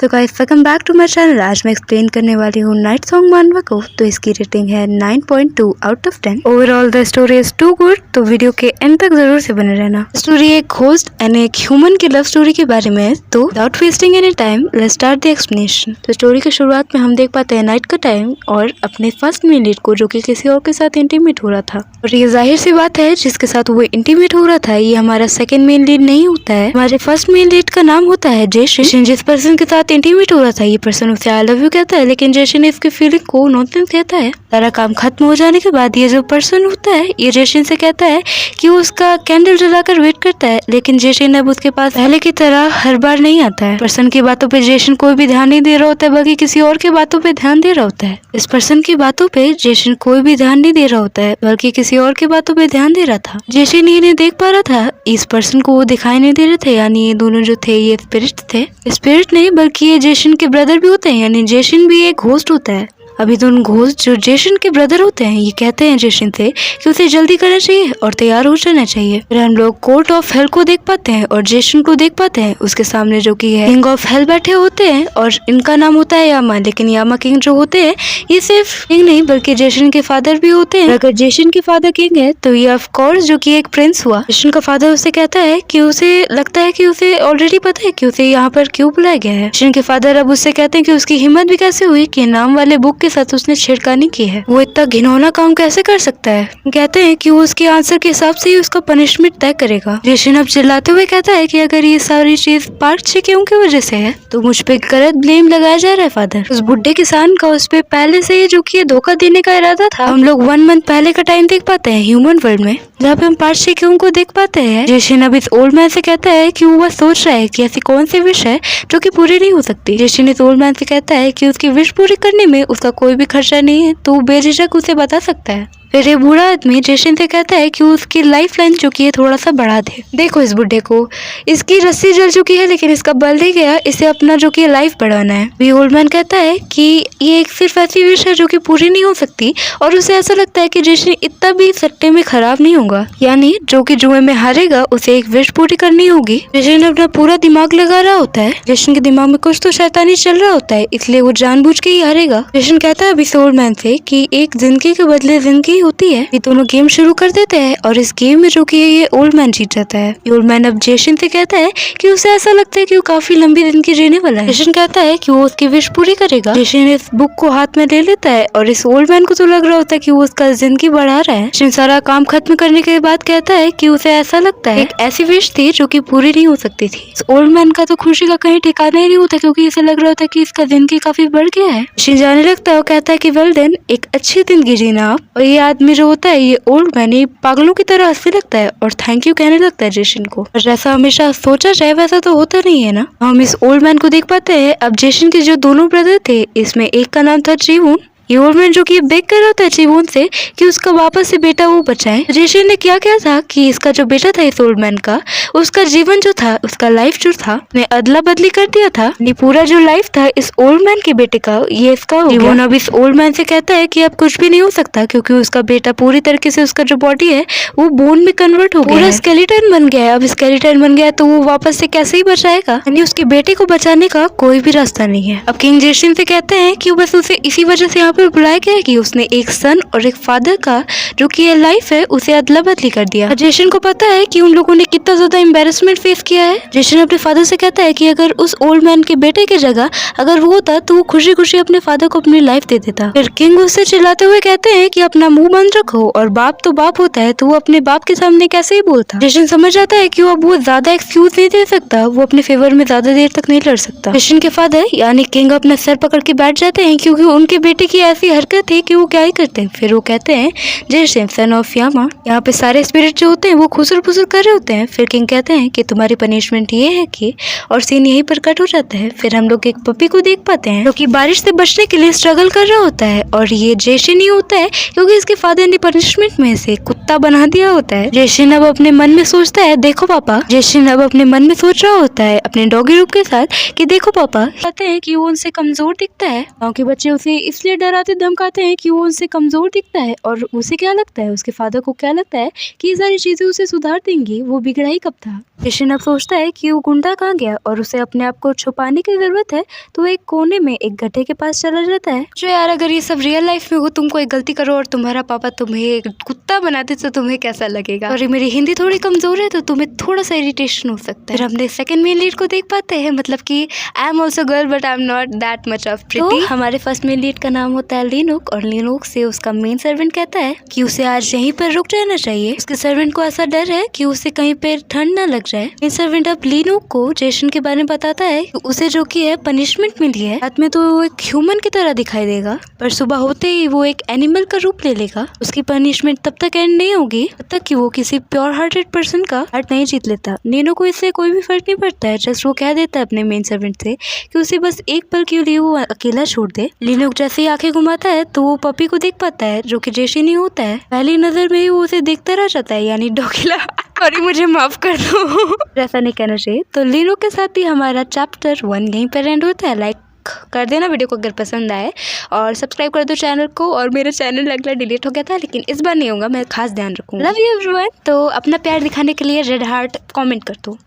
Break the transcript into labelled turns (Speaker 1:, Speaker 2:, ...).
Speaker 1: तो guys welcome back to my channel. आज मैं एक्सप्लेन करने वाली हूँ नाइट सॉन्ग मानवा को। तो इसकी रेटिंग है 9.2 out of 10। Overall the story is too good, तो वीडियो के एंड तक जरूर से बने रहना। स्टोरी एक होस्ट एंड एक ह्यूमन की लव स्टोरी के बारे में है। तो without wasting any time let's start the explanation. तो स्टोरी की शुरुआत में हम देख पाते हैं नाइट का टाइम और अपने फर्स्ट मेन लीड को, जो कि किसी और के साथ इंटीमेट हो रहा था। और ये जाहिर सी बात है, जिसके साथ वो इंटीमेट हो रहा था ये हमारा सेकंड मेन लीड नहीं होता है। हमारे फर्स्ट मेन लीड का नाम होता है जेशन। जिस पर्सन के साथ इंटीमेट हो रहा था ये पर्सन उसे आई लव यू कहता है, लेकिन जेशन इसकी फीलिंग को नॉनसेंस कहता है। सारा काम खत्म हो जाने के बाद ये जो पर्सन होता है ये जेशन से कहता है कि वो उसका कैंडल जलाकर वेट करता है, लेकिन जेशन अब उसके पास पहले की तरह हर बार नहीं आता है। पर्सन की बातों पे जेशन कोई भी ध्यान नहीं दे रहा होता है, बल्कि किसी और की बातों पे ध्यान दे रहा होता है। इस पर्सन की बातों पे जेशन कोई भी ध्यान नहीं दे रहा होता है, बल्कि किसी और की बातों पे ध्यान दे रहा था। जेशन ये नहीं देख पा रहा था, इस पर्सन को वो दिखाई नहीं दे रहे थे, यानी ये दोनों जो थे ये स्पिरिट थे। स्पिरिट नहीं बल्कि ये जेशन के ब्रदर भी होते हैं, यानी जेशन भी एक घोस्ट होता है। अभी दोनों घोस्ट जो जेशन के ब्रदर होते हैं ये कहते हैं जेशन से कि उसे जल्दी करना चाहिए और तैयार हो जाना चाहिए। फिर हम लोग कोर्ट ऑफ हेल को देख पाते हैं और जेशन को देख पाते हैं। उसके सामने जो कि है किंग ऑफ हेल बैठे होते हैं और इनका नाम होता है यामा। लेकिन यामा किंग जो होते हैं ये सिर्फ किंग नहीं बल्कि जेशन के फादर भी होते हैं। अगर जेशन के फादर किंग है तो ये ऑफ कोर्स जो कि एक प्रिंस हुआ। जेशन का फादर उसे कहता है कि उसे लगता है कि उसे ऑलरेडी पता है कि उसे यहाँ पर क्यों बुलाया गया है। जेशन के फादर अब उससे कहते हैं कि उसकी हिम्मत भी कैसे हुई कि नाम वाले बुक के साथ उसने छेड़खानी की है, वो इतना घिनौना काम कैसे कर सकता है। कहते हैं कि वो उसके आंसर के हिसाब से ही उसका पनिशमेंट तय करेगा। जेशन अब चिल्लाते हुए कहता है कि अगर ये सारी चीज पार्क चिकियों की वजह से है तो मुझ पे गलत ब्लेम लगाया जा रहा है फादर। उस बुढ़े किसान का उस पे पहले से ही जो कि धोखा देने का इरादा था। हम लोग 1 मंथ पहले का टाइम देख पाते हैं ह्यूमन वर्ल्ड में, जहाँ पे हम पार्क चिकियों को देख पाते हैं। जेशन अब इस ओल्ड मैन से कहता है कि वो बस सोच रहा है कि ऐसी कौन सी विश है जो कि पूरी नहीं हो सकती। जेशन इस ओल्ड मैन से कहता है कि उसकी विश पूरी करने में उसका कोई भी खर्चा नहीं है, तो वो बेझिझक उसे बता सकता है। फिर ये बूढ़ा आदमी जेशन से कहता है कि उसकी लाइफ लाइन जो कि है थोड़ा सा बढ़ा दे। देखो इस बुढ़े को, इसकी रस्सी जल चुकी है लेकिन इसका बल नहीं गया, इसे अपना जो कि लाइफ बढ़ाना है। भी ओल्ड मैन कहता है कि ये एक सिर्फ ऐसी विश है जो कि पूरी नहीं हो सकती, और उसे ऐसा लगता है कि जेशन इतना भी सट्टे में खराब नहीं होगा, यानी जो कि जुए में हारेगा उसे एक विश पूरी करनी होगी। जेशन अपना पूरा दिमाग लगा रहा होता है। जेशन के दिमाग में कुछ तो शैतानी चल रहा होता है, इसलिए वो जानबूझ के ही हारेगा। जेशन कहता है अभी ओल्ड मैन से कि एक जिंदगी के बदले जिंदगी होती है। ये दोनों गेम शुरू कर देते हैं और इस गेम में जो कि ये ओल्ड मैन जीत जाता है। ओल्ड मैन अब जेशन से कहता है कि उसे ऐसा लगता है कि वो काफी लंबी जिंदगी जीने वाला है। जेशन कहता है कि वो उसकी विश पूरी करेगा। जेशन इस बुक को हाथ में ले लेता है और इस ओल्ड मैन को तो लग रहा होता है कि वो उसका जिंदगी बढ़ा रहा है। जेशन सारा काम खत्म करने के बाद कहता है कि उसे ऐसा लगता है एक ऐसी विश थी जो कि पूरी नहीं हो सकती थी। ओल्ड मैन का तो खुशी का कहीं ठिकाना ही नहीं होता, क्योंकि इसे लग रहा होता है कि इसका जिंदगी काफी बढ़ गया है। जेशन जाने लगता है और कहता है कि वेल देन, एक अच्छी जिंदगी जीना आप। और ये आदमी जो होता है ये ओल्ड मैन पागलों की तरह हंसने लगता है और थैंक यू कहने लगता है जेशन को। और जैसा हमेशा सोचा जाए वैसा तो होता नहीं है ना। हम इस ओल्ड मैन को देख पाते हैं। अब जेशन के जो दोनों ब्रदर थे इसमें एक का नाम था जीवून। ये ओल्ड मैन जो कि बेग कर रहा होता है जीवून से कि उसका वापस से बेटा वो बचाए। जेशन ने क्या किया था कि इसका जो बेटा था इस ओल्ड मैन का, उसका जीवन जो था, उसका लाइफ जो था, ने अदला बदली कर दिया था। ये पूरा जो लाइफ था इस ओल्ड मैन के बेटे का ये इसका हो गया। जीवून अब इस ओल्ड मैन से कहता है कि अब कुछ भी नहीं हो सकता, क्योंकि उसका बेटा पूरी तरीके से उसका जो बॉडी है वो बोन में कन्वर्ट हो गया, पूरा स्केलेटन बन गया है। अब स्केलेटन बन गया तो वो वापस से कैसे ही बचाएगा, यानी उसके बेटे को बचाने का कोई भी रास्ता नहीं है। अब किंग जेशन से कहते हैं कि बस उसे इसी वजह से यहाँ पर बुलाया गया है कि उसने एक सन और एक फादर का जो कि ये लाइफ है उसे अदला बदली कर दिया। जेशन को पता है कि उन लोगों ने कितना ज्यादा एम्बेरसमेंट फेस किया है। जेशन अपने फादर से कहता है कि अगर उस ओल्ड मैन के बेटे की जगह अगर वो होता तो वो खुशी खुशी अपने फादर को अपनी लाइफ दे देता। फिर किंग उससे चिल्लाते हुए कहते हैं कि अपना मुंह बंद रखो, और बाप तो बाप होता है तो वो अपने बाप के सामने कैसे ही बोलता। जेशन समझ जाता है कि वो अब वो ज्यादा एक्सक्यूज नहीं दे सकता, वो अपने फेवर में ज्यादा देर तक नहीं लड़ सकता। जेशन के फादर यानी किंग अपना सर पकड़ के बैठ जाते हैं, क्योंकि उनके बेटे की ऐसी हरकत है कि वो क्या ही करते हैं। फिर वो कहते हैं जेशन सन ऑफ यामा, यहाँ पे सारे स्पिरिट जो होते हैं वो खुसर फुसर कर रहे होते हैं। फिर किंग कहते हैं कि तुम्हारी पनिशमेंट ये है कि, और सीन यहीं पर कट हो जाता है। फिर हम लोग एक पपी को देख पाते हैं जो कि बारिश से बचने के लिए स्ट्रगल कर रहा होता है, और ये जेशन ही होता है क्योंकि इसके फादर ने पनिशमेंट में से कुत्ता बना दिया होता है। जेशन अब अपने मन में सोचता है, देखो पापा, जेशन अब अपने मन में सोच रहा होता है अपने डॉगी रूप के साथ कि देखो पापा, कहते हैं कि वो उनसे कमजोर दिखता है। गाँव के बच्चे उसे इसलिए डराते धमकाते हैं कि वो उनसे कमजोर दिखता है, और उसे क्या लगता है, उसके फादर को क्या लगता है कि ये सारी चीजें उसे सुधार देंगी, वो बिगड़ा ही कब था। जेशन अब सोचता है कि वो गुंडा कहाँ गया और उसे अपने आप को छुपाने की जरूरत है, तो वो एक कोने में एक गड्ढे के पास चला जाता है। जो यार, अगर ये सब रियल लाइफ में हो, तुम कोई गलती करो और तुम्हारा पापा तुम्हें एक कुत्ता बनाते तो तुम्हें कैसा लगेगा। और मेरी हिंदी थोड़ी कमजोर है तो तुम्हें थोड़ा सा इरिटेशन हो सकता है। फिर हमने सेकंड मेन लीड को देख पाते हैं, मतलब कि I am also girl but I am not that much of pretty. हमारे फर्स्ट मेन लीड का नाम होता है लिनोक, और लिनोक से उसका मेन सर्वेंट कहता है कि उसे आज यहीं पर रुक रहना चाहिए। उसके सर्वेंट को ऐसा डर है कि उसे कहीं पे ठंड न लग जाए। मेन सर्वेंट अब लिनोक को जेसन के बारे में बताता है कि उसे जो कि है पनिशमेंट मिली है। रात में तो वो एक ह्यूमन की तरह दिखाई देगा, पर सुबह होते ही वो एक एनिमल का रूप ले लेगा। उसकी पनिशमेंट तब तक एंड नहीं होगी जब तक कि वो किसी प्योर हार्टेड पर्सन का हार्ट नहीं जीत लेता। नीनो को इससे कोई भी फर्क नहीं पड़ता है, जस्ट वो कह देता है अपने मेन सर्वेंट से कि उसे बस एक पल के लिए वो अकेला छोड़ दे। लिनोक जैसे ही आंखें घुमाता है तो वो पपी को देख पाता है, जो कि जेसन ही होता है। पहली नजर में ही वो उसे देखता रह जाता है, यानी डोकिला। सॉरी, मुझे माफ कर दो। ऐसा नहीं कहना चाहिए। तो लिनोक के साथ ही हमारा चैप्टर 1 यहीं पर एंड होता है। लाइक कर देना वीडियो को अगर पसंद आए, और सब्सक्राइब कर दो चैनल को। और मेरा चैनल अगला डिलीट हो गया था, लेकिन इस बार नहीं होगा, मैं खास ध्यान रखूंगा। Love you everyone. तो अपना प्यार दिखाने के लिए रेड हार्ट कमेंट कर दो।